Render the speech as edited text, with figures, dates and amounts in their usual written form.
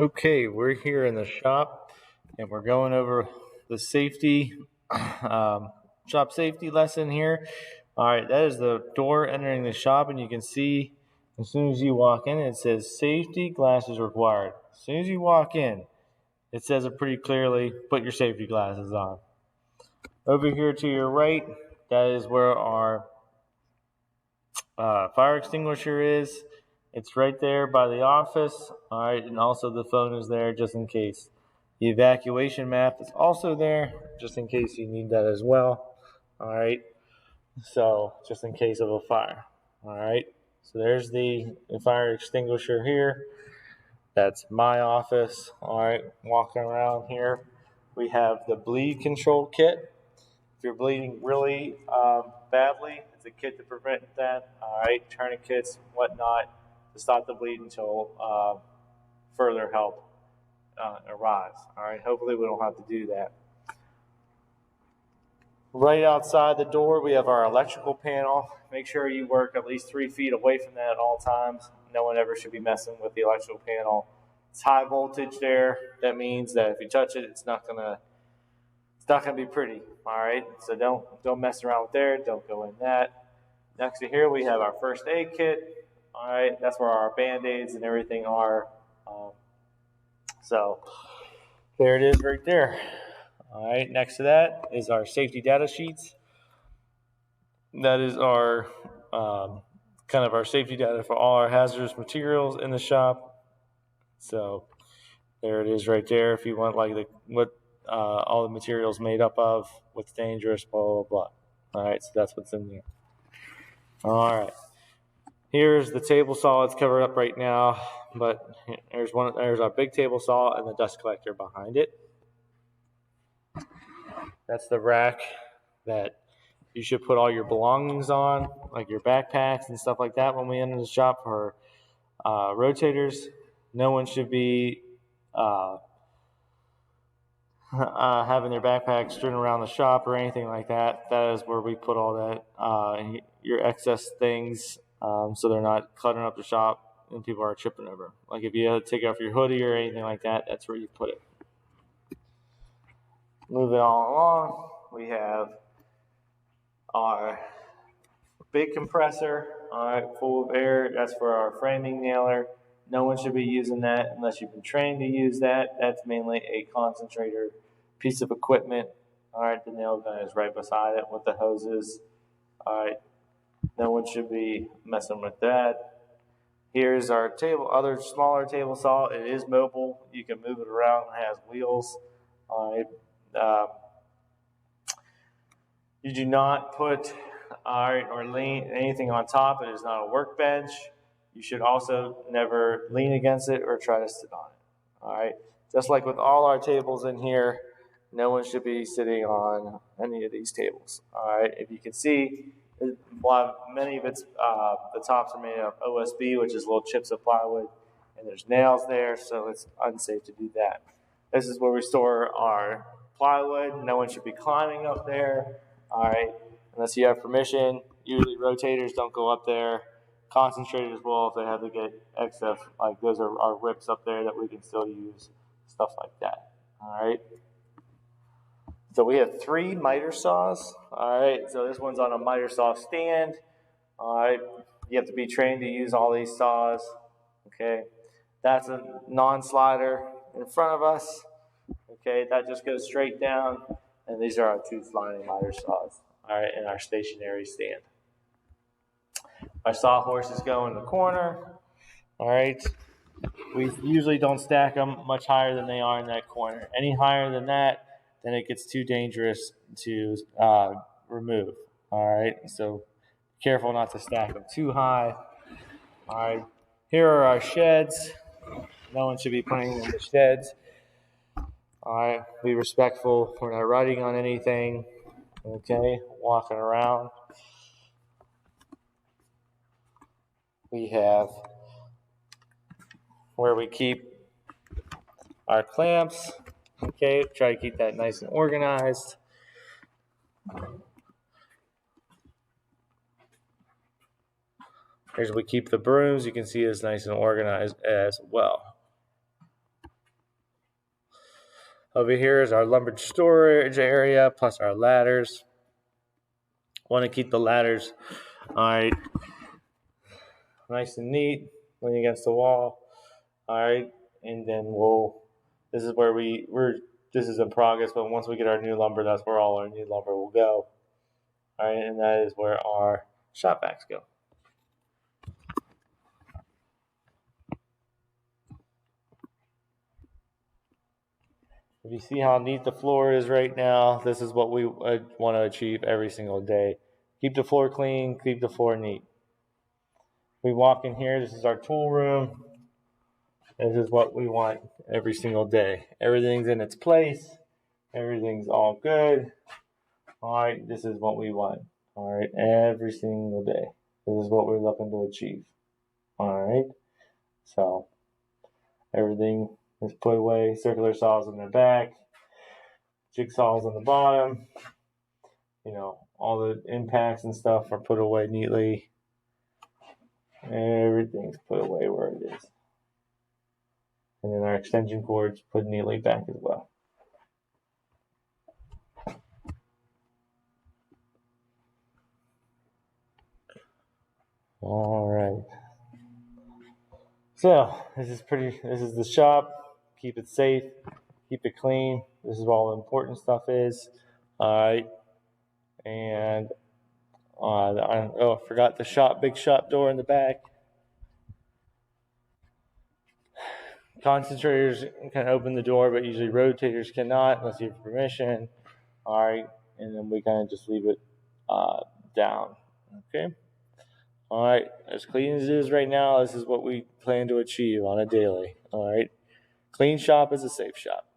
Okay, we're here in the shop and we're going over the safety, shop safety lesson here. All right, that is the door entering the shop, and you can see as soon as you walk in, it says safety glasses required. As soon as you walk in, it says it pretty clearly, put your safety glasses on. Over here to your right, that is where our fire extinguisher is. It's right there by the office. All right, and also the phone is there just in case. The evacuation map is also there just in case you need that as well. All right, so just in case of a fire. All right, so there's the fire extinguisher here. That's my office. All right, walking around here, we have the bleed control kit. If you're bleeding really badly, it's a kit to prevent that. All right, tourniquets, whatnot, to stop the bleed until further help arrives. All right, hopefully we don't have to do that. Right outside the door, we have our electrical panel. Make sure you work at least 3 feet away from that at all times. No one ever should be messing with the electrical panel. It's high voltage there. That means that if you touch it, it's not gonna be pretty. All right, so don't mess around with there. Don't go in that. Next to here, we have our first aid kit. All right, that's where our band-aids and everything are. So there it is right there. All right, next to that is our safety data sheets. That is our kind of our safety data for all our hazardous materials in the shop. So there it is right there. If you want like what all the materials made up of, what's dangerous, blah blah blah. All right, so that's what's in there. All right, here's the table saw. It's covered up right now, but there's our big table saw and the dust collector behind it. That's the rack that you should put all your belongings on, like your backpacks and stuff like that when we enter the shop for rotators. No one should be having their backpacks strewn around the shop or anything like that. That is where we put all that, your excess things, so they're not cluttering up the shop and people are tripping over. Like if you have to take off your hoodie or anything like that, that's where you put it. Moving on along, we have our big compressor, all right, full of air. That's for our framing nailer. No one should be using that unless you've been trained to use that. That's mainly a concentrator piece of equipment. All right, the nail gun is right beside it with the hoses. All right, no one should be messing with that. Here's our other smaller table saw. It is mobile. You can move it around. It has wheels. All right. You do not put or lean anything on top. It is not a workbench. You should also never lean against it or try to sit on it. All right. Just like with all our tables in here, no one should be sitting on any of these tables. All right. If you can see, many of its the tops are made of OSB, which is little chips of plywood, and there's nails there, so it's unsafe to do that. This is where we store our plywood. No one should be climbing up there. All right, unless you have permission. Usually rotators don't go up there. Concentrators will if they have to get excess. Like those are our rips up there that we can still use. Stuff like that. All right. So we have 3 miter saws. All right. So this one's on a miter saw stand. All right. You have to be trained to use all these saws. Okay. That's a non-slider in front of us. Okay. That just goes straight down. And these are our 2 sliding miter saws. All right. And our stationary stand. Our sawhorses go in the corner. All right. We usually don't stack them much higher than they are in that corner. Any higher than that, then it gets too dangerous to remove. All right, so careful not to stack them too high. All right, here are our sheds. No one should be putting them in the sheds. All right, be respectful. We're not riding on anything. Okay, walking around. We have where we keep our clamps. Okay, try to keep that nice and organized. Here's where we keep the brooms. You can see it's nice and organized as well. Over here is our lumber storage area plus our ladders. Want to keep the ladders, all right, nice and neat, leaning against the wall. All right, and then this is where this is in progress, but once we get our new lumber, that's where all our new lumber will go. All right, and that is where our shop vacs go. If you see how neat the floor is right now, this is what we want to achieve every single day. Keep the floor clean, keep the floor neat. We walk in here, this is our tool room. This is what we want every single day. Everything's in its place. Everything's all good. All right, this is what we want. All right, every single day. This is what we're looking to achieve. All right, so everything is put away. Circular saws in the back, jigsaws on the bottom. You know, all the impacts and stuff are put away neatly. Everything's put away where it is. And then our extension cords put neatly back as well. All right. So this is the shop. Keep it safe, keep it clean. This is where all the important stuff is. All right. And I forgot the big shop door in the back. Concentrators can open the door, but usually rotators cannot unless you have permission. All right, and then we kind of just leave it down. Okay. All right, as clean as it is right now, this is what we plan to achieve on a daily. All right, clean shop is a safe shop.